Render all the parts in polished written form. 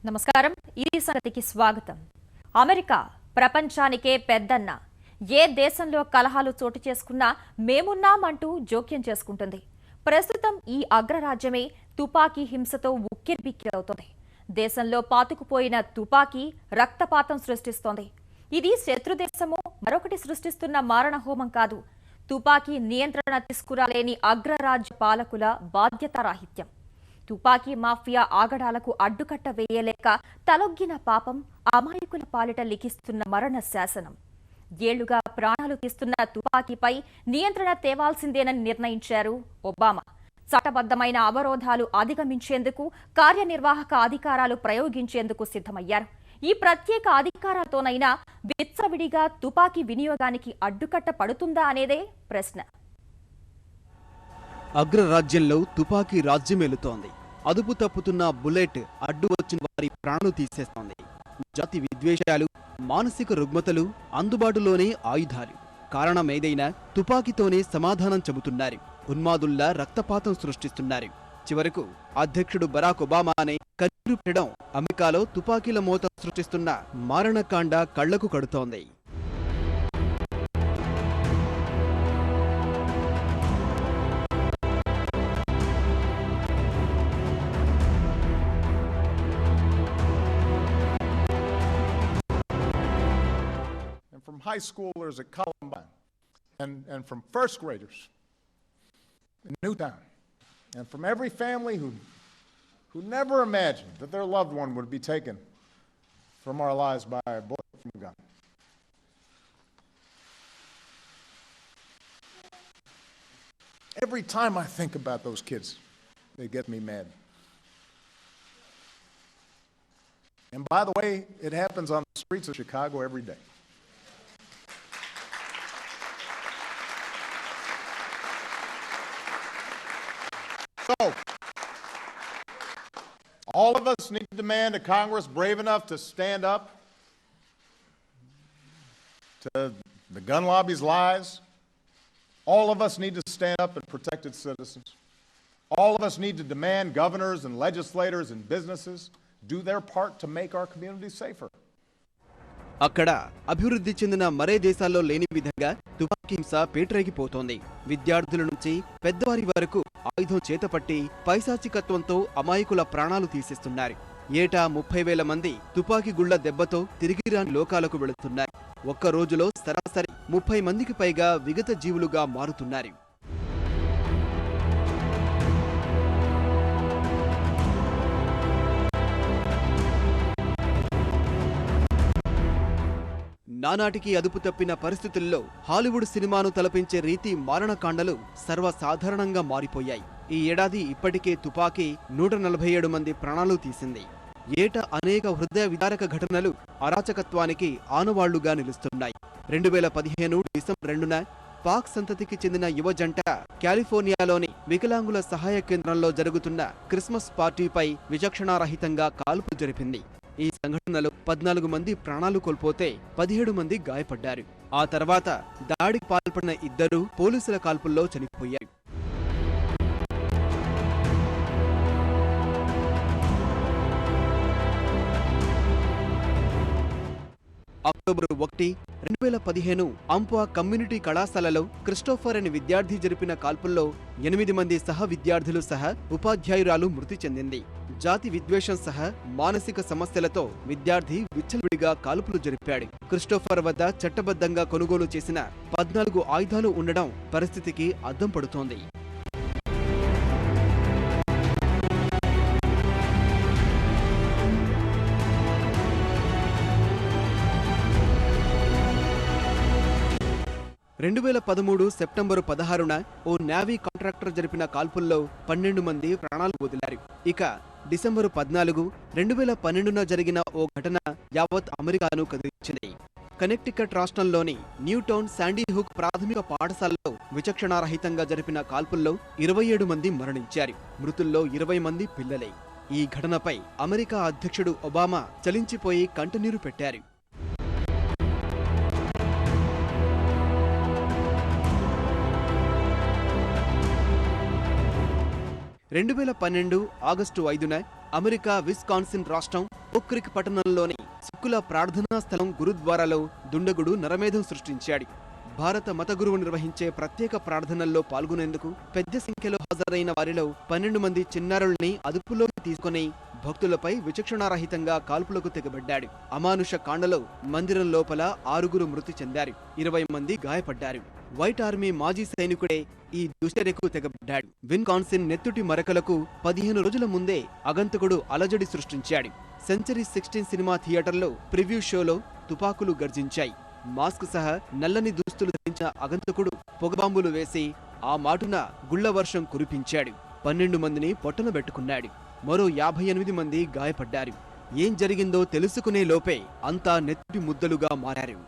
నమస్కారం ఈ సంగతికి స్వాగతం. అమెరికా ప్రపంచానికే పెద్దన్న. ఏ దేశంలో కలహాలు చోటు చేసుకున్నా మేమున్నామంటూ జోక్యం చేసుకుంటుంది. ప్రస్తుతం ఈ అగ్రరాజ్యమే తుపాకీ హింసతో ఉక్కిరిబిక్కిరవుతోంది. దేశంలో పాతుకుపోయిన తుపాకీ రక్తపాతం సృష్టిస్తోంది. ఇది శత్రుదేశమో మరొకటి సృష్టిస్తున్న మారణహోమం కాదు. తుపాకీ నియంత్రణ తీసుకురాలేని అగ్రరాజ్య పాలకుల బాధ్యతారాహిత్యం. తుపాకీ మాఫియా ఆగడాలకు అడ్డుకట్ట వేయలేక తలొగ్గిన పాపం అమాయకుల పాలిట లిఖిస్తున్న మరణ శాసనం. ఏళ్లుగా ప్రాణాలు తీస్తున్న తుపాకీపై నియంత్రణ తేవాల్సిందేనని నిర్ణయించారు ఒబామా. చట్టబద్దమైన అవరోధాలు అధిగమించేందుకు కార్యనిర్వాహక అధికారాలు ప్రయోగించేందుకు సిద్ధమయ్యారు. ఈ ప్రత్యేక అధికారాలతోనైనా విచ్చలవిడిగా తుపాకీ వినియోగానికి అడ్డుకట్ట పడుతుందా అనేదే ప్రశ్న. అగ్రరాజ్యంలో తుపాకీ రాజ్యమేలుతోంది. అదుపు తప్పుతున్న బుల్లెట్ అడ్డు వచ్చిన వారి ప్రాణాలు తీసేస్తోంది. జాతి విద్వేషాలు, మానసిక రుగ్మతలు, అందుబాటులోనే ఆయుధాలు. కారణమేదైనా తుపాకీతోనే సమాధానం చెబుతున్నారు. ఉన్మాదుల్లా రక్తపాతం సృష్టిస్తున్నారు. చివరకు అధ్యక్షుడు బరాక్ ఒబామానే కన్నీరు పెట్టడం అమెరికాలో తుపాకీల మోత సృష్టిస్తున్న మారణకాండ కళ్లకు కడుతోంది. From high schoolers at Columbine, and from first graders in Newtown, and from every family who never imagined that their loved one would be taken from our lives by a bullet from a gun. Every time I think about those kids, they get me mad. And by the way, it happens on the streets of Chicago every day. So, all of us need to demand a Congress brave enough to stand up to the gun lobby's lies. All of us need to stand up and protect its citizens. All of us need to demand governors and legislators and businesses do their part to make our communities safer. అక్కడ అభివృద్ధి చెందిన మరే దేశాల్లో లేని విధంగా తుపాకీ హింస పేటరేగిపోతోంది. విద్యార్థుల నుంచి పెద్దవారి వరకు ఆయుధం చేతపట్టి పైశాచికత్వంతో అమాయకుల ప్రాణాలు తీసేస్తున్నారు. ఏటా 30,000 మంది తుపాకీ గుళ్ల దెబ్బతో తిరిగి రాని లోకాలకు వెళుతున్నారు. ఒక్క రోజులో సరాసరి 30 మందికి పైగా విగత జీవులుగా మారుతున్నారు. నానాటికి అదుపు తప్పిన పరిస్థితుల్లో హాలీవుడ్ సినిమాను తలపించే రీతి మారణకాండలు సర్వసాధారణంగా మారిపోయాయి. ఈ ఏడాది ఇప్పటికే తుపాకీ 147 మంది ప్రాణాలు తీసింది. ఏటా అనేక హృదయ విదారక ఘటనలు అరాచకత్వానికి ఆనవాళ్లుగా నిలుస్తున్నాయి. 2015 డిసెంబర్ 2న పాక్ సంతతికి చెందిన యువ జంట కాలిఫోర్నియాలోని వికలాంగుల సహాయ కేంద్రంలో జరుగుతున్న క్రిస్మస్ పార్టీపై విచక్షణారహితంగా కాల్పులు జరిపింది. ఈ సంఘటనలో 14 మంది ప్రాణాలు కోల్పోతే 17 మంది గాయపడ్డారు. ఆ తర్వాత దాడికి పాల్పడిన 2 పోలీసుల కాల్పుల్లో చనిపోయారు. అక్టోబర్ 1, 2015 అంపా కమ్యూనిటీ కళాశాలలో క్రిస్టోఫర్ అనే విద్యార్థి జరిపిన కాల్పుల్లో 8 మంది సహ విద్యార్థులు సహా ఉపాధ్యాయురాలు మృతి చెందింది. జాతి విద్వేషం సహా మానసిక సమస్యలతో విద్యార్థి విచ్చలవిడిగా కాల్పులు జరిపాడు. క్రిస్టోఫర్ వద్ద చట్టబద్ధంగా కొనుగోలు చేసిన 14 ఆయుధాలు ఉండడం పరిస్థితికి అద్దం పడుతోంది. సెప్టెంబర్ 16న ఓ నేవీ కాంట్రాక్టర్ జరిపిన కాల్పుల్లో 12 మంది ప్రాణాలు వదిలారు. ఇక డిసెంబర్ 14, 2012న జరిగిన ఓ ఘటన యావత్ అమెరికాను కదిలించింది. కనెక్టికట్ రాష్ట్రంలోని న్యూటౌన్ శాండీ హుక్ ప్రాథమిక పాఠశాలలో విచక్షణారహితంగా జరిపిన కాల్పుల్లో 27 మంది మరణించారు. మృతుల్లో 20 మంది పిల్లలే. ఈ ఘటనపై అమెరికా అధ్యక్షుడు ఒబామా చలించిపోయి కంటనీరు పెట్టారు. 2012 ఆగస్టు 5న అమెరికా విస్కాన్సిన్ రాష్ట్రం ఓక్రిక్ పట్టణంలోని సిక్కుల ప్రార్థనా స్థలం గురుద్వారాలో దుండగుడు నరమేధం సృష్టించాడు. భారత మత గురువు నిర్వహించే ప్రత్యేక ప్రార్థనల్లో పాల్గొనేందుకు పెద్ద సంఖ్యలో హాజరైన వారిలో 12 మంది చిన్నారుల్ని అదుపులోకి తీసుకుని భక్తులపై విచక్షణారహితంగా కాల్పులకు తెగబడ్డాడు. అమానుష కాండలో మందిరం లోపల 6 మృతి చెందారు, 20 మంది గాయపడ్డారు. వైట్ ఆర్మీ మాజీ సైనికుడే ఈ దుశ్చర్యకు తెగబడ్డాడు. విన్కాన్సిన్ నెత్తుటి మరకలకు 15 రోజుల ముందే అగంతకుడు అలజడి సృష్టించాడు. సెంచరీ 16 సినిమా థియేటర్లో ప్రివ్యూ షోలో తుపాకులు గర్జించాయి. మాస్క్ సహా నల్లని దుస్తులు ధరించిన అగంతకుడు పొగబాంబులు వేసి ఆ మాటున గుళ్ల వర్షం కురిపించాడు. 12 మందిని పొట్టనబెట్టుకున్నాడు. మరో 58 మంది గాయపడ్డారు. ఏం జరిగిందో తెలుసుకునే లోపే అంతా నెత్తి ముద్దలుగా మారారు.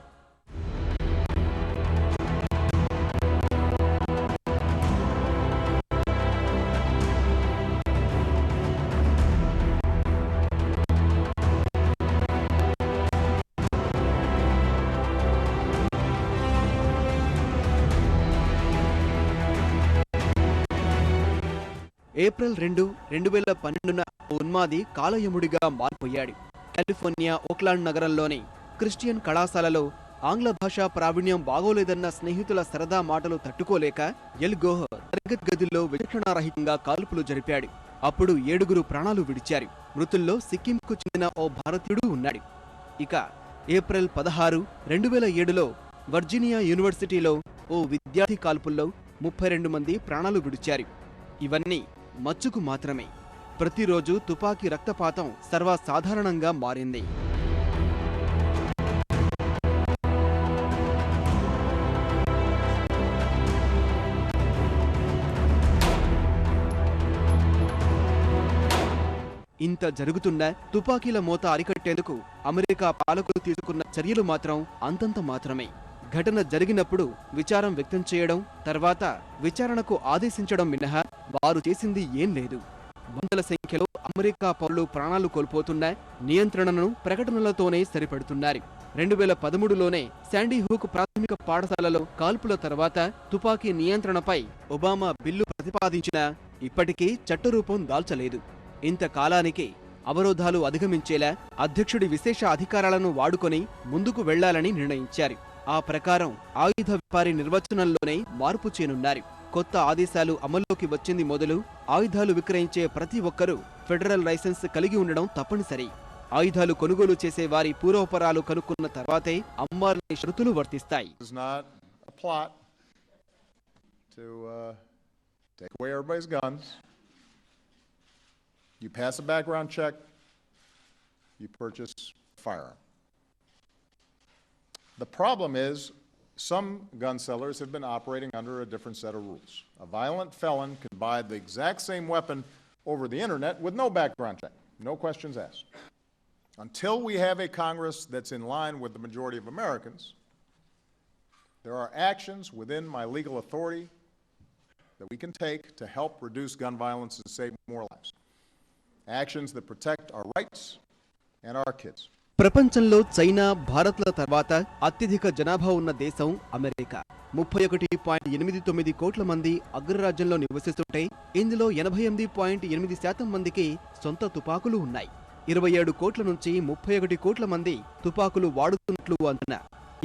ఏప్రిల్ 2, 2012న ఉన్మాది కాలయముడిగా మారిపోయాడు. కాలిఫోర్నియా ఓక్లాండ్ నగరంలోని క్రిస్టియన్ కళాశాలలో ఆంగ్ల భాషా ప్రావీణ్యం బాగోలేదన్న స్నేహితుల సరదా మాటలు తట్టుకోలేక ఎల్ గోహ్ తరగతి గదిలో విచక్షణారహితంగా కాల్పులు జరిపాడు. అప్పుడు 7 ప్రాణాలు విడిచారు. మృతుల్లో సిక్కింకు చెందిన ఓ భారతీయుడు ఉన్నాడు. ఇక ఏప్రిల్ 16, 2007లో వర్జీనియా యూనివర్సిటీలో ఓ విద్యార్థి కాల్పుల్లో 32 మంది ప్రాణాలు విడిచారు. ఇవన్నీ మచ్చుకు మాత్రమే. ప్రతిరోజు తుపాకీ రక్తపాతం సర్వసాధారణంగా మారింది. ఇంత జరుగుతున్న తుపాకీల మోత అరికట్టేందుకు అమెరికా పాలకులు తీసుకున్న చర్యలు మాత్రం అంతంత మాత్రమే. ఘటన జరిగినప్పుడు విచారం వ్యక్తం చేయడం, తర్వాత విచారణకు ఆదేశించడం మినహా వారు చేసింది ఏం లేదు. వందల సంఖ్యలో అమెరికా పౌరులు ప్రాణాలు కోల్పోతున్న నియంత్రణను ప్రకటనలతోనే సరిపెడుతున్నారు. 2013లోనే శాండీ హూక్ ప్రాథమిక పాఠశాలలో కాల్పుల తర్వాత తుపాకీ నియంత్రణపై ఒబామా బిల్లు ప్రతిపాదించినా ఇప్పటికీ చట్టరూపం దాల్చలేదు. ఇంతకాలానికి అవరోధాలు అధిగమించేలా అధ్యక్షుడి విశేష అధికారాలను వాడుకొని ముందుకు వెళ్లాలని నిర్ణయించారు. ఆ ప్రకారం ఆయుధ వ్యాపారి నిర్వచనంలోనే మార్పు చేయనున్నారు. కొత్త ఆదేశాలు అమల్లోకి వచ్చింది మొదలు ఆయుధాలు విక్రయించే ప్రతి ఒక్కరూ ఫెడరల్ లైసెన్స్ కలిగి ఉండడం తప్పనిసరి. ఆయుధాలు కొనుగోలు చేసే వారి పూర్వపరాలు కనుక్కున్న తర్వాతే అమ్మారులే షరతులు వర్తిస్తాయి. You pass a background check, you purchase a firearm. The problem is, some gun sellers have been operating under a different set of rules. A violent felon can buy the exact same weapon over the internet with no background check, no questions asked. Until we have a Congress that's in line with the majority of Americans, there are actions within my legal authority that we can take to help reduce gun violence and save more lives. Actions that protect our rights and our kids. ప్రపంచంలో China, భారత్ల తర్వాత అత్యధిక జనాభా ఉన్న దేశం America. 31.89 కోట్ల మంది అగ్రరాజ్యంలో నివసిస్తుంటే ఇందులో 88.8% మందికి సొంత తుపాకులు ఉన్నాయి. 27 కోట్ల నుంచి 31 కోట్ల మంది తుపాకులు వాడుతున్నట్లు అంచనా.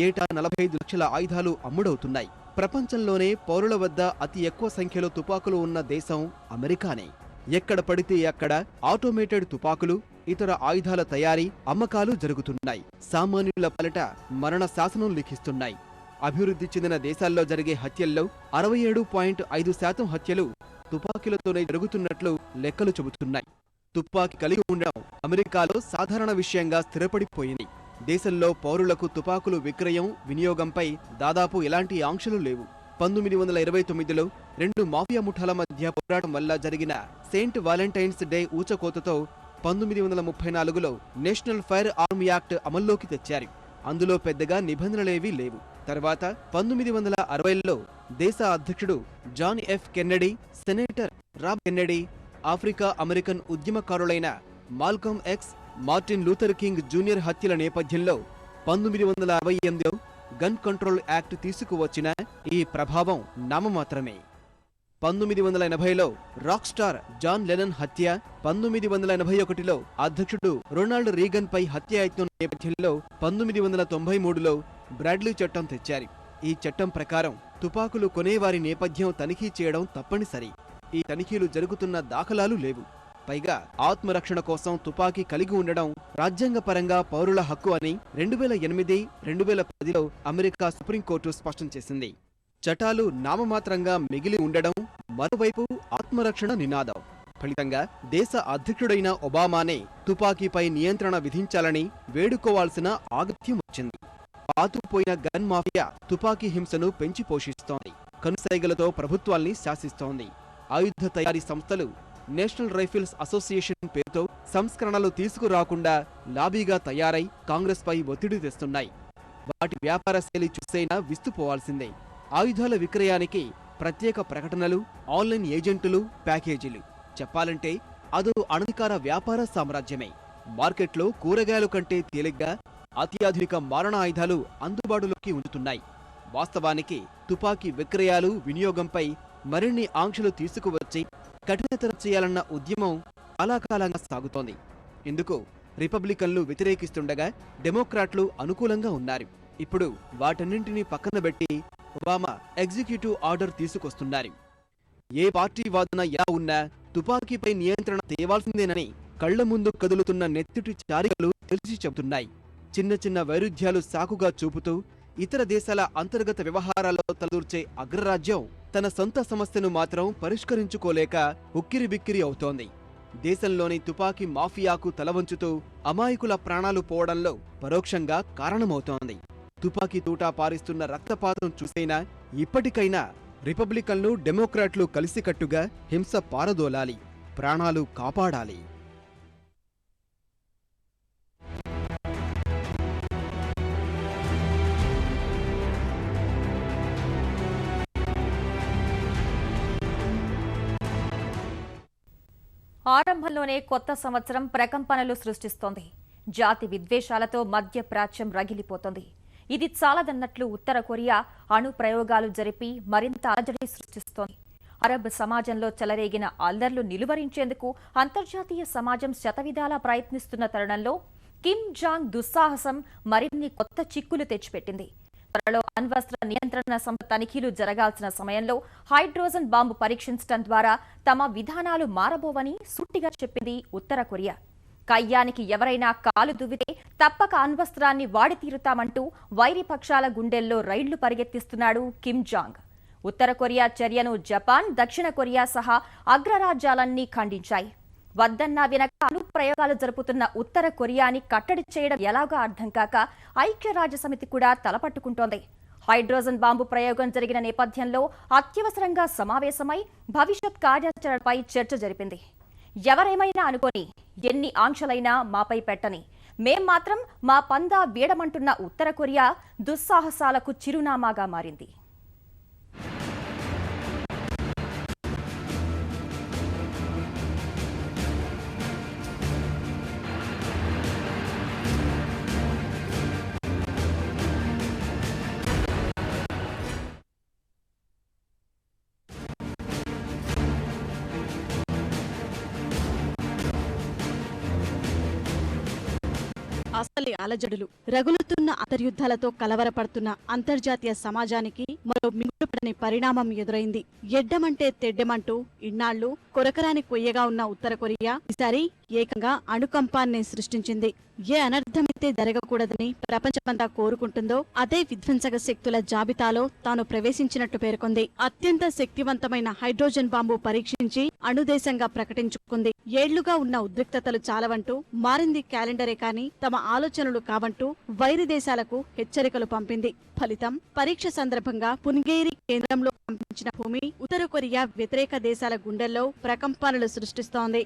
ఏటా 45 లక్షల ఆయుధాలు అమ్ముడవుతున్నాయి. ప్రపంచంలోనే పౌరుల వద్ద అతి ఎక్కువ సంఖ్యలో తుపాకులు ఉన్న దేశం అమెరికానే. ఎక్కడ పడితే అక్కడ ఆటోమేటెడ్ తుపాకులు, ఇతర ఆయుధాల తయారీ, అమ్మకాలు జరుగుతున్నాయి. సామాన్యుల పాలిట మరణ శాసనం లిఖిస్తున్నాయి. అభివృద్ధి చెందిన దేశాల్లో జరిగే హత్యల్లో 67.5% హత్యలు తుపాకీలతోనే జరుగుతున్నట్లు లెక్కలు చెబుతున్నాయి. తుపాకీ కలిగి ఉండడం అమెరికాలో సాధారణ విషయంగా స్థిరపడిపోయింది. దేశంలో పౌరులకు తుపాకులు విక్రయం, వినియోగంపై దాదాపు ఎలాంటి ఆంక్షలు లేవు. 1929లో 2 మాఫియా ముఠాల మధ్య పోరాటం వల్ల జరిగిన సెయింట్ వాలెంటైన్స్ డే ఊచకోతతో 1934లో నేషనల్ ఫైర్ ఆర్మ్ యాక్ట్ అమల్లోకి తెచ్చారు. అందులో పెద్దగా నిబంధనలేవీ లేవు. తర్వాత 1960లో దేశ అధ్యక్షుడు John F Kennedy, senator Rob Kennedy, Africa American ఉద్యమకారులైన Malcolm X, Martin Luther King junior హత్యల నేపథ్యంలో 1968లో గన్ కంట్రోల్ యాక్ట్ తీసుకువచ్చిన ఈ ప్రభావం నామమాత్రమే. 1980లో రాక్ స్టార్ జాన్ లెనన్ హత్య, 1981లో అధ్యక్షుడు రొనాల్డ్ రీగన్ పై హత్యాయత్నం నేపథ్యంలో 1993లో బ్రాడ్లీ చట్టం తెచ్చారు. ఈ చట్టం ప్రకారం తుపాకులు కొనేవారి నేపథ్యం తనిఖీ చేయడం తప్పనిసరి. ఈ తనిఖీలు జరుగుతున్న దాఖలాలు లేవు. పైగా ఆత్మరక్షణ కోసం తుపాకీ కలిగి ఉండడం రాజ్యాంగపరంగా పౌరుల హక్కు అని 2008, 2010లో అమెరికా సుప్రీంకోర్టు స్పష్టం చేసింది. చట్టాలు నామమాత్రంగా మిగిలి ఉండడం, మరోవైపు ఆత్మరక్షణ నినాదం. ఫలితంగా దేశ అధ్యక్షుడైన ఒబామానే తుపాకీపై నియంత్రణ విధించాలని వేడుకోవాల్సిన ఆగత్యం వచ్చింది. పాతుకుపోయిన గన్ మాఫియా తుపాకీ హింసను పెంచి పోషిస్తోంది. కనుసైగలతో ప్రభుత్వాల్ని శాసిస్తోంది. ఆయుధ తయారీ సంస్థలు నేషనల్ రైఫిల్స్ అసోసియేషన్ పేరుతో సంస్కరణలు తీసుకురాకుండా లాబీగా తయారై కాంగ్రెస్ పై ఒత్తిడి తెస్తున్నాయి. వాటి వ్యాపార శైలి చూసైనా విస్తుపోవాల్సిందే. ఆయుధాల విక్రయానికి ప్రత్యేక ప్రకటనలు, ఆన్లైన్ ఏజెంటులు, ప్యాకేజీలు. చెప్పాలంటే అదో అనధికార వ్యాపార సామ్రాజ్యమే. మార్కెట్లో కూరగాయలు కంటే తేలిగ్గా అత్యాధునిక మారణాయుధాలు అందుబాటులోకి ఉంచుతున్నాయి. వాస్తవానికి తుపాకీ విక్రయాలు, వినియోగంపై మరిన్ని ఆంక్షలు తీసుకువచ్చి కఠినతరం చేయాలన్న ఉద్యమం కాలాకాలంగా సాగుతోంది. ఇందుకు రిపబ్లికన్లు వ్యతిరేకిస్తుండగా డెమోక్రాట్లు అనుకూలంగా ఉన్నారు. ఇప్పుడు వాటన్నింటినీ పక్కన పెట్టి ఒబామా ఎగ్జిక్యూటివ్ ఆర్డర్ తీసుకొస్తున్నారు. ఏ పార్టీ వాదన ఎలా ఉన్నా తుపాకీపై నియంత్రణ తేవాల్సిందేనని కళ్ల ముందు కదులుతున్న నెత్తుటి చారికలు తెలిసి చెబుతున్నాయి. చిన్న చిన్న వైరుధ్యాలు సాకుగా చూపుతూ ఇతర దేశాల అంతర్గత వ్యవహారాల్లో తలదూర్చే అగ్రరాజ్యం తన సొంత సమస్యను మాత్రం పరిష్కరించుకోలేక ఉక్కిరిబిక్కిరి అవుతోంది. దేశంలోని తుపాకీ మాఫియాకు తలవంచుతూ అమాయకుల ప్రాణాలు పోవడంలో పరోక్షంగా కారణమవుతోంది. తుపాకీ తూటా పారిస్తున్న రక్తపాతం చూసైనా ఇప్పటికైనా రిపబ్లికన్లు, డెమోక్రాట్లు కలిసికట్టుగా హింస పారదోలాలి, ప్రాణాలు కాపాడాలి. ఆరంభంలోనే కొత్త సంవత్సరం ప్రకంపనలు సృష్టిస్తోంది. జాతి విద్వేషాలతో మధ్యప్రాచ్యం రగిలిపోతోంది. ఇది చాలదన్నట్లు ఉత్తర కొరియా అణు ప్రయోగాలు జరిపి మరింత అలజడి సృష్టిస్తోంది. అరబ్ సమాజంలో చెలరేగిన అల్లర్లు నిలువరించేందుకు అంతర్జాతీయ సమాజం శతవిధాలా ప్రయత్నిస్తున్న తరుణంలో కిమ్ జాంగ్ దుస్సాహసం మరిన్ని కొత్త చిక్కులు తెచ్చిపెట్టింది. త్వరలో అణ్వస్త్ర నియంత్రణ సంస్థ తనిఖీలు జరగాల్సిన సమయంలో హైడ్రోజన్ బాంబు పరీక్షించడం ద్వారా తమ విధానాలు మారబోవని సూటిగా చెప్పింది ఉత్తర కొరియా. కయ్యానికి ఎవరైనా కాలు దువ్వితే తప్పక అణ్వస్త్రాన్ని వాడి తీరుతామంటూ వైరి పక్షాల గుండెల్లో రైళ్లు పరిగెత్తిస్తున్నాడు కిమ్ జాంగ్. ఉత్తర కొరియా చర్యను జపాన్, దక్షిణ కొరియా సహా అగ్రరాజ్యాలన్నీ ఖండించాయి. వద్దన్నా వినక అణు ప్రయోగాలు జరుపుతున్న ఉత్తర కొరియాని కట్టడి చేయడం ఎలాగో అర్థం కాక ఐక్యరాజ్యసమితి కూడా తలపట్టుకుంటోంది. హైడ్రోజన్ బాంబు ప్రయోగం జరిగిన నేపథ్యంలో అత్యవసరంగా సమావేశమై భవిష్యత్ కార్యాచరణపై చర్చ జరిపింది. ఎవరేమైనా అనుకోని, ఎన్ని ఆంక్షలైనా మాపై పెట్టని, మేం మాత్రం మా పందా వీడమంటున్న ఉత్తర కొరియా దుస్సాహసాలకు చిరునామాగా మారింది. అసలి అలజడులు రగులుతున్న అంతర్యుద్ధాలతో కలవరపడుతున్న అంతర్జాతీయ సమాజానికి మరో మింగుడుపడని పరిణామం ఎదురైంది. ఎడ్డమంటే తెడ్డమంటూ ఇన్నాళ్లు కొరకరాని కొయ్యగా ఉన్న ఉత్తర కొరియా ఈసారి ఏకంగా అణుకంపాన్ని సృష్టించింది. ఏ అనర్థమైతే జరగకూడదని ప్రపంచమంతా కోరుకుంటుందో అదే విధ్వంసక శక్తుల జాబితాలో తాను ప్రవేశించినట్టు పేర్కొంది. అత్యంత శక్తివంతమైన హైడ్రోజన్ బాంబు పరీక్షించి అణుదేశంగా ప్రకటించుకుంది. ఏళ్లుగా ఉన్న ఉద్రిక్తతలు చాలవంటూ, మారింది క్యాలెండరే కాని తమ ఆలోచనలు కావంటూ వైరి దేశాలకు హెచ్చరికలు పంపింది. ఫలితం పరీక్ష సందర్భంగా పున్గేరి కేంద్రంలో పంపించిన భూమి ఉత్తర కొరియా వ్యతిరేక దేశాల గుండెల్లో ప్రకంపనలు సృష్టిస్తోంది.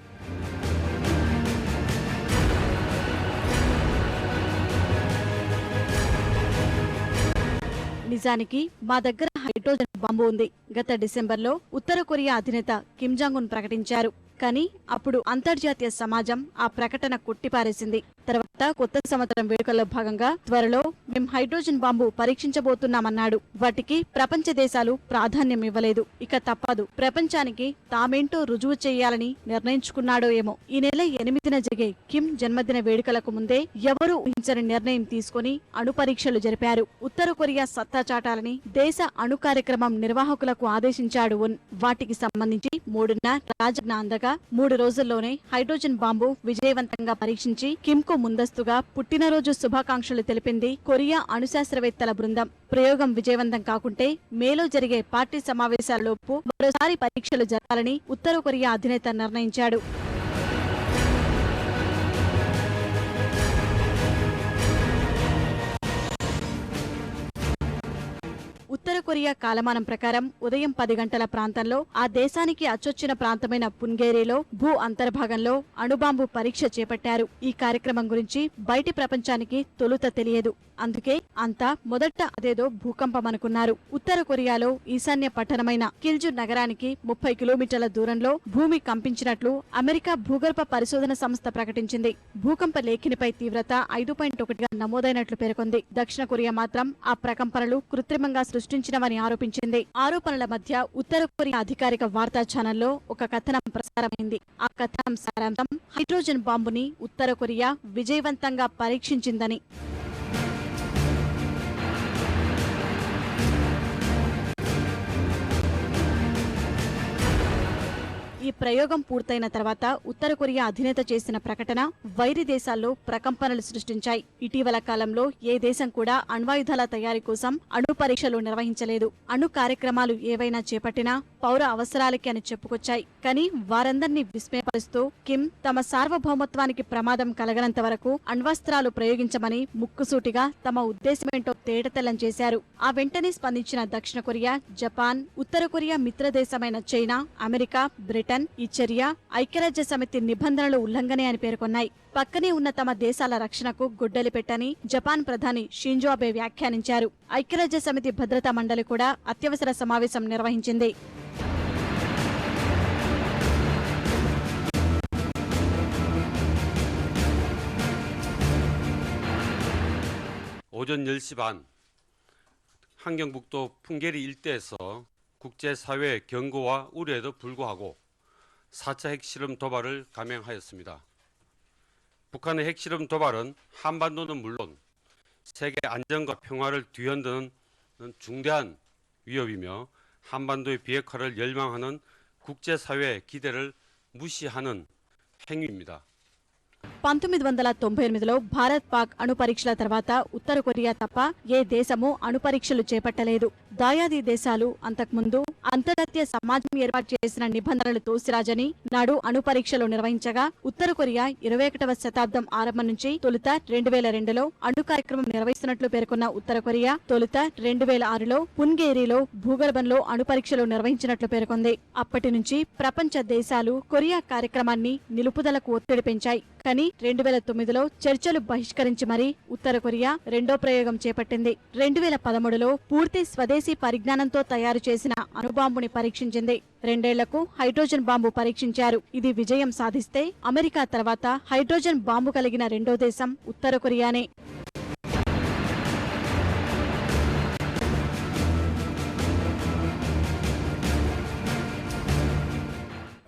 నిజానికి మా దగ్గర హైడ్రోజన్ బాంబు ఉంది. గత డిసెంబర్లో ఉత్తర కొరియా అధినేత కిమ్ జాంగ్ ఉన్ ప్రకటించారు. కానీ అప్పుడు అంతర్జాతీయ సమాజం ఆ ప్రకటన కొట్టిపారేసింది. తర్వాత కొత్త సంవత్సరం వేడుకల్లో భాగంగా త్వరలో మేం హైడ్రోజన్ బాంబు పరీక్షించబోతున్నామన్నాడు. వాటికి ప్రపంచ దేశాలు ప్రాధాన్యం ఇవ్వలేదు. ఇక తప్పదు, ప్రపంచానికి తామేంటో రుజువు చేయాలని నిర్ణయించుకున్నాడో ఏమో. ఈ నెల 8న జరిగే కిమ్ జన్మదిన వేడుకలకు ముందే ఎవరూ ఊహించని నిర్ణయం తీసుకుని అణు పరీక్షలు జరిపారు. ఉత్తర కొరియా సత్తా చాటాలని దేశ అణు కార్యక్రమం నిర్వాహకులకు ఆదేశించాడు ఉన్. వాటికి సంబంధించి 3న రాజజ్ఞ అందగా 3 రోజుల్లోనే హైడ్రోజన్ బాంబు విజయవంతంగా పరీక్షించి కిమ్ కు ముందస్తుగా పుట్టినరోజు శుభాకాంక్షలు తెలిపింది కొరియా అణుశాస్త్రవేత్తల బృందం. ప్రయోగం విజయవంతం కాకుంటే మేలో జరిగే పార్టీ సమావేశాలలోపు మరోసారి పరీక్షలు జరపాలని ఉత్తర కొరియా అధినేత నిర్ణయించాడు. ఉత్తర కొరియా కాలమానం ప్రకారం ఉదయం 10 గంటల ప్రాంతంలో ఆ దేశానికి అచ్చొచ్చిన ప్రాంతమైన పున్గేరీలో భూ అంతర్భాగంలో అణుబాంబు పరీక్ష చేపట్టారు. ఈ కార్యక్రమం గురించి బయటి ప్రపంచానికి తొలుత తెలియదు. అందుకే అంతా మొదట అదేదో భూకంపం అనుకున్నారు. ఉత్తర కొరియాలో ఈశాన్య పట్టణమైన కిల్జు నగరానికి 30 కిలోమీటర్ల దూరంలో భూమి కంపించినట్లు అమెరికా భూగర్భ పరిశోధన సంస్థ ప్రకటించింది. భూకంప లేఖినిపై తీవ్రత 5.1గా నమోదైనట్లు పేర్కొంది. దక్షిణ కొరియా మాత్రం ఆ ప్రకంపనలు కృత్రిమంగా సృష్టించినవని ఆరోపించింది. ఆరోపణల మధ్య ఉత్తర కొరియా అధికారిక వార్తా ఛానల్లో ఒక కథనం ప్రసారమైంది. ఆ కథనం సారాంశం హైడ్రోజన్ బాంబుని ఉత్తర కొరియా విజయవంతంగా పరీక్షించిందని. ఈ ప్రయోగం పూర్తయిన తర్వాత ఉత్తర కొరియా అధినేత చేసిన ప్రకటన వైరి దేశాల్లో ప్రకంపనలు సృష్టించాయి. ఇటీవల కాలంలో ఏ దేశం కూడా అణ్వాయుధాల తయారీ కోసం అణు పరీక్షలు నిర్వహించలేదు. అణు కార్యక్రమాలు ఏవైనా చేపట్టినా పౌర అవసరాలకి అని చెప్పుకొచ్చాయి. కానీ వారందర్నీ విస్మయపరుస్తూ కిమ్ తమ సార్వభౌమత్వానికి ప్రమాదం కలగనంత వరకు అణ్వస్త్రాలు ప్రయోగించమని ముక్కుసూటిగా తమ ఉద్దేశమేంటో తేటతెల్లం చేశారు. ఆ వెంటనే స్పందించిన దక్షిణ కొరియా, జపాన్, ఉత్తర కొరియా మిత్రదేశమైన చైనా, అమెరికా, బ్రిటన్ ఈ చర్య ఐక్యరాజ్య సమితి నిబంధనలు ఉల్లంఘనే అని పేర్కొన్నాయి. పక్కనే ఉన్న తమ దేశాల రక్షణకు గుడ్డలి పెట్టని జపాన్ ప్రధాని షింజో అబే వ్యాఖ్యానించారు. ఐక్యరాజ్య సమితి భద్రతా మండలి కూడా అత్యవసర సమావేశం నిర్వహించింది. 오전 10시 반 한경북도 풍계리 일대에서 국제사회 경고와 우려에도 불구하고 4차 핵실험 도발을 감행하였습니다. 북한의 핵실험 도발은 한반도는 물론 세계 안정과 평화를 뒤흔드는 중대한 위협이며 한반도의 비핵화를 열망하는 국제사회의 기대를 무시하는 행위입니다. 1998లో భారత్ పాక్ అణు పరీక్షల తర్వాత ఉత్తర కొరియా తప్ప ఏ దేశమూ అణు పరీక్షలు చేపట్టలేదు. దాయాది దేశాలు అంతకుముందు అంతర్జాతీయ సమాజం ఏర్పాటు చేసిన నిబంధనలు తోసిరాజని నాడు అణు పరీక్షలు నిర్వహించగా ఉత్తర కొరియా 21వ శతాబ్దం ఆరంభం నుంచి తొలుత 2002లో అణు కార్యక్రమం నిర్వహిస్తున్నట్లు పేర్కొన్న ఉత్తర కొరియా తొలుత 2006లో పున్గేరీలో భూగర్భంలో అణు పరీక్షలు నిర్వహించినట్లు పేర్కొంది. అప్పటి నుంచి ప్రపంచ దేశాలు కొరియా కార్యక్రమాన్ని నిలుపుదలకు ఒత్తిడి పెంచాయి. కానీ 2009లో చర్చలు బహిష్కరించి మరీ ఉత్తర కొరియా రెండో ప్రయోగం చేపట్టింది. 2013లో పూర్తి స్వదేశీ పరిజ్ఞానంతో తయారు చేసిన అణుబాంబుని పరీక్షించింది. 2 ఏళ్లకు హైడ్రోజన్ బాంబు పరీక్షించారు. ఇది విజయం సాధిస్తే అమెరికా తర్వాత హైడ్రోజన్ బాంబు కలిగిన రెండో దేశం ఉత్తర కొరియానే.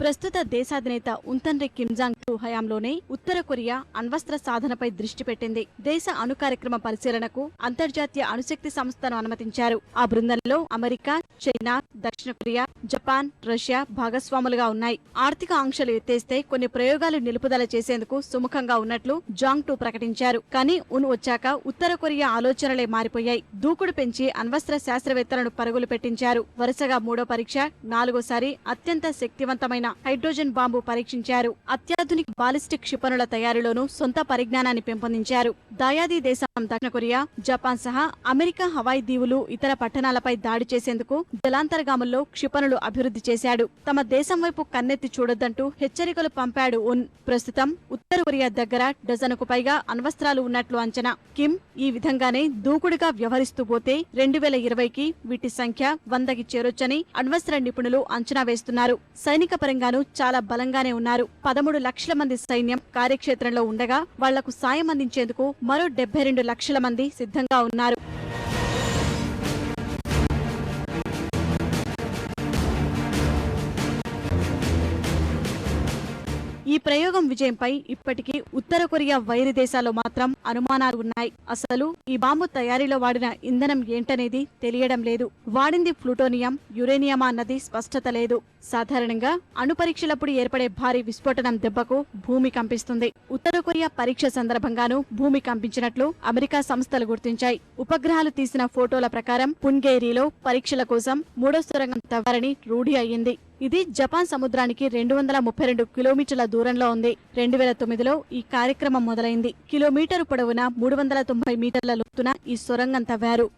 ప్రస్తుత దేశాధినేత ఉంతన్రి కిమ్ జాంగ్ టూ హయాంలోనే ఉత్తర కొరియా అణ్వస్త్ర సాధనపై దృష్టి పెట్టింది. దేశ అణు కార్యక్రమ పరిశీలనకు అంతర్జాతీయ అణుశక్తి సంస్థను అనుమతించారు. ఆ బృందంలో అమెరికా, చైనా, దక్షిణ కొరియా, జపాన్, రష్యా భాగస్వాములుగా ఉన్నాయి. ఆర్థిక ఆంక్షలు ఎత్తేస్తే కొన్ని ప్రయోగాలు నిలుపుదల చేసేందుకు సుముఖంగా ఉన్నట్లు జాంగ్ టూ ప్రకటించారు. కానీ ఉన్ వచ్చాక ఉత్తర కొరియా ఆలోచనలే మారిపోయాయి. దూకుడు పెంచి అణ్వస్త్ర శాస్త్రవేత్తలను పరుగులు పెట్టించారు. వరుసగా 3వ పరీక్ష, 4వసారి అత్యంత శక్తివంతమైన హైడ్రోజన్ బాంబు పరీక్షించారు. అత్యాధునిక బాలిస్టిక్ క్షిపణుల తయారీలోనూ సొంత పరిజ్ఞానాన్ని పెంపొందించారు. దాయాది దేశం దక్షిణ కొరియా, జపాన్ సహా అమెరికా హవాయి దీవులు, ఇతర పట్టణాలపై దాడి చేసేందుకు జలాంతర్గాముల్లో క్షిపణులు అభివృద్ధి చేశాడు. తమ దేశం వైపు కన్నెత్తి చూడొద్దంటూ హెచ్చరికలు పంపాడు ఉన్. ప్రస్తుతం ఉత్తర కొరియా దగ్గర డజనుకు పైగా అణ్వస్త్రాలు ఉన్నట్లు అంచనా. కిమ్ ఈ విధంగానే దూకుడుగా వ్యవహరిస్తూ పోతే 2020కి వీటి సంఖ్య 100కి చేరొచ్చని అణ్వస్త్ర నిపుణులు అంచనా వేస్తున్నారు. సైనిక పరంగా ఆర్థికంగానూ చాలా బలంగానే ఉన్నారు. 13 లక్షల మంది సైన్యం కార్యక్షేత్రంలో ఉండగా వాళ్లకు సాయం అందించేందుకు మరో 72 లక్షల మంది సిద్ధంగా ఉన్నారు. ఈ ప్రయోగం విజయంపై ఇప్పటికీ ఉత్తర కొరియా వైరి దేశాల్లో మాత్రం అనుమానాలు ఉన్నాయి. అసలు ఈ బాంబు తయారీలో వాడిన ఇంధనం ఏంటనేది తెలియడం లేదు. వాడింది ప్లూటోనియం, యురేనియమా అన్నది స్పష్టత లేదు. సాధారణంగా అణు పరీక్షలప్పుడు ఏర్పడే భారీ విస్ఫోటనం దెబ్బకు భూమి కంపిస్తుంది. ఉత్తర కొరియా పరీక్ష సందర్భంగానూ భూమి కంపించినట్లు అమెరికా సంస్థలు గుర్తించాయి. ఉపగ్రహాలు తీసిన ఫోటోల ప్రకారం పున్గేరీలో పరీక్షల కోసం 3వ సొరంగం తవ్వారని రూఢి అయ్యింది. ఇది జపాన్ సముద్రానికి 232 కిలోమీటర్ల దూరంలో ఉంది. 2009లో ఈ కార్యక్రమం మొదలైంది. కిలోమీటరు పొడవున 390 మీటర్ల లోతున ఈ సొరంగం తవ్వారు.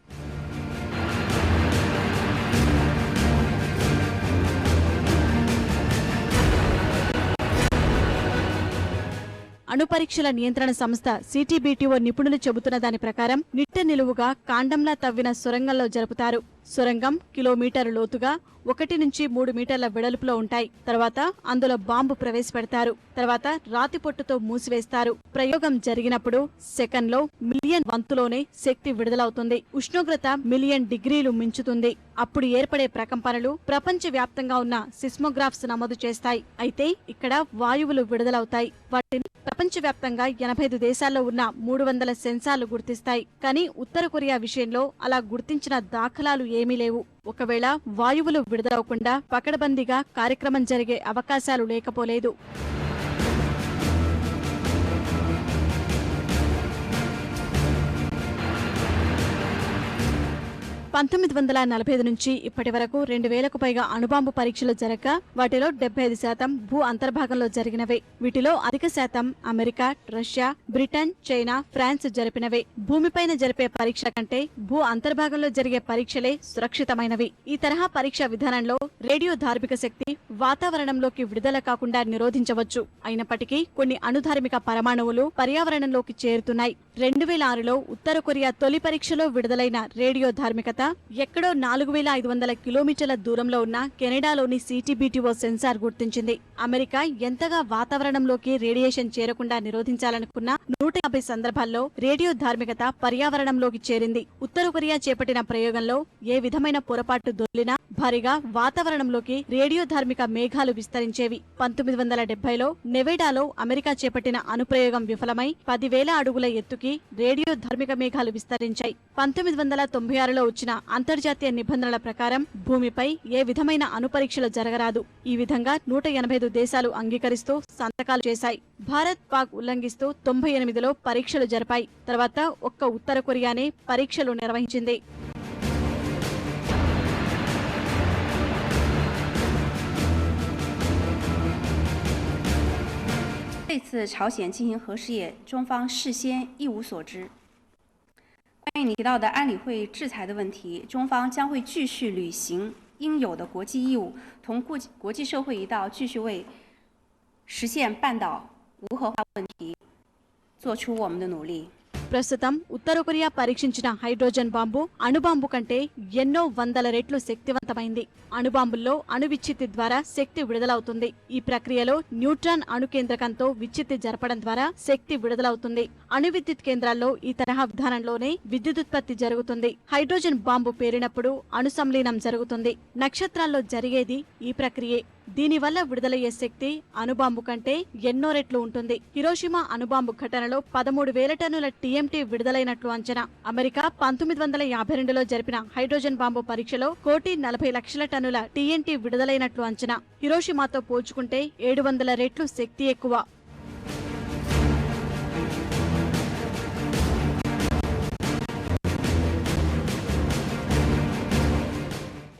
అణు పరీక్షల నియంత్రణ సంస్థ సిటిబిటిఓ నిపుణులు చెబుతున్న దాని ప్రకారం నిట్ట నిలువుగా కాండంలా తవ్విన సొరంగంలో జరుపుతారు. సొరంగం కిలోమీటరు లోతుగా 1 నుంచి 3 మీటర్ల వెడల్పులో ఉంటాయి. తర్వాత అందులో బాంబు ప్రవేశపెడతారు. తర్వాత రాతి పొట్టుతో మూసివేస్తారు. ప్రయోగం జరిగినప్పుడు సెకన్లో మిలియన్ వంతులోనే శక్తి విడుదలవుతుంది. ఉష్ణోగ్రత మిలియన్ డిగ్రీలు మించుతుంది. అప్పుడు ఏర్పడే ప్రకంపనలు ప్రపంచవ్యాప్తంగా ఉన్న సిస్మోగ్రాఫ్స్ నమోదు చేస్తాయి. అయితే ఇక్కడ వాయువులు విడుదలవుతాయి. వాటిని ప్రపంచవ్యాప్తంగా 85 దేశాల్లో ఉన్న 300 సెన్సార్లు గుర్తిస్తాయి. కానీ ఉత్తర కొరియా విషయంలో అలా గుర్తించిన దాఖలాలు ఏమీ లేవు. ఒకవేళ వాయువులు విడుదలవకుండా పకడ్బందీగా కార్యక్రమం జరిగే అవకాశాలు లేకపోలేదు. 1945 నుంచి ఇప్పటి వరకు 2000కు పైగా అణుబాంబు పరీక్షలు జరగక వాటిలో 75% భూ అంతర్భాగంలో జరిగినవే. వీటిలో అధిక శాతం America, Russia, Britain, China, France జరిపినవే. భూమిపైన జరిపే పరీక్షల కంటే భూ అంతర్భాగంలో జరిగే పరీక్షలే సురక్షితమైనవి. ఈ తరహా పరీక్ష విధానంలో రేడియో ధార్మిక శక్తి వాతావరణంలోకి విడుదల కాకుండా నిరోధించవచ్చు. అయినప్పటికీ కొన్ని అణుధార్మిక పరమాణువులు పర్యావరణంలోకి చేరుతున్నాయి. 2006లో ఉత్తర కొరియా తొలి పరీక్షలో విడుదలైన రేడియో ధార్మికత ఎక్కడో 4500 కిలోమీటర్ల దూరంలో ఉన్న కెనడాలోని సిటిబిటిఓ సెన్సార్ గుర్తించింది. అమెరికా ఎంతగా వాతావరణంలోకి రేడియేషన్ చేరకుండా నిరోధించాలనుకున్న 150 సందర్భాల్లో రేడియో ధార్మికత పర్యావరణంలోకి చేరింది. ఉత్తర కొరియా చేపట్టిన ప్రయోగంలో ఏ విధమైన పొరపాటు దొర్లినా భారీగా వాతావరణంలోకి రేడియో ధార్మిక మేఘాలు విస్తరించేవి. 1970లో నెవేడాలో అమెరికా చేపట్టిన అణుప్రయోగం విఫలమై 10,000 అడుగుల ఎత్తుకి రేడియో ధార్మిక మేఘాలు విస్తరించాయి. 1996లో వచ్చిన అంతర్జాతీయ నిబంధనల ప్రకారం భూమిపై ఏ విధమైన అణుపరీక్షలు జరగరాదు. ఈ విధంగా 185 దేశాలు అంగీకరిస్తూ సంతకాలు చేశాయి. భారత్, పాక్ ఉల్లంఘిస్తూ 98లో పరీక్షలు జరిపాయి. తర్వాత ఒక్క ఉత్తర కొరియానే పరీక్షలు నిర్వహించింది. 这次朝鲜进行核试验，中方事先一无所知。关于你提到的安理会制裁的问题，中方将会继续履行应有的国际义务，同国际社会一道，继续为实现半岛无核化问题做出我们的努力。 ప్రస్తుతం ఉత్తర కొరియా పరీక్షించిన హైడ్రోజన్ బాంబు అణుబాంబు కంటే ఎన్నో వందల రెట్లు శక్తివంతమైంది. అణుబాంబుల్లో అణు విచ్ఛిత్తి ద్వారా శక్తి విడుదలవుతుంది. ఈ ప్రక్రియలో న్యూట్రాన్ అణు కేంద్రకంతో విచ్ఛిత్తి జరపడం ద్వారా శక్తి విడుదలవుతుంది. అణు విద్యుత్ కేంద్రాల్లో ఈ తరహా విధానంలోనే విద్యుదుత్పత్తి జరుగుతుంది. హైడ్రోజన్ బాంబు పేరినప్పుడు అణు సంలీనం జరుగుతుంది. నక్షత్రాల్లో జరిగేది ఈ ప్రక్రియే. దీనివల్ల విడుదలయ్యే శక్తి అణుబాంబు కంటే ఎన్నో రెట్లు ఉంటుంది. హిరోషిమా అణుబాంబు ఘటనలో 13,000 టన్నుల టీఎంటీ విడుదలైనట్లు అంచనా. అమెరికా 1952లో జరిపిన హైడ్రోజన్ బాంబు పరీక్షలో 1,40,00,000 టన్నుల టీఎన్టీ విడుదలైనట్లు అంచనా. హిరోషిమాతో పోల్చుకుంటే 700 రెట్లు శక్తి ఎక్కువ.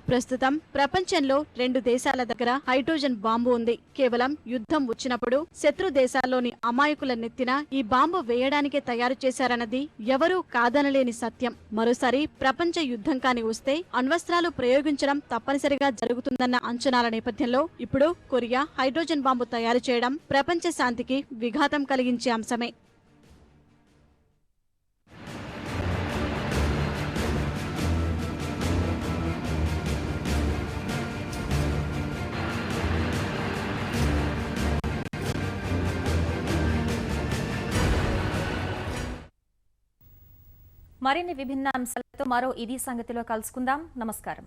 ప్రస్తుతం ప్రపంచంలో 2 దేశాల దగ్గర హైడ్రోజన్ బాంబు ఉంది. కేవలం యుద్ధం వచ్చినప్పుడు శత్రు దేశాల్లోని అమాయకుల నెత్తిన ఈ బాంబు వేయడానికే తయారు చేశారన్నది ఎవరూ కాదనలేని సత్యం. మరోసారి ప్రపంచ యుద్ధం కాని వస్తే అణ్వస్త్రాలు ప్రయోగించడం తప్పనిసరిగా జరుగుతుందన్న అంచనాల నేపథ్యంలో ఇప్పుడు కొరియా హైడ్రోజన్ బాంబు తయారు చేయడం ప్రపంచ శాంతికి విఘాతం కలిగించే అంశమే. మరిన్ని విభిన్న అంశాలతో మరో ఇది సంగతిలో కలుసుకుందాం. నమస్కారం.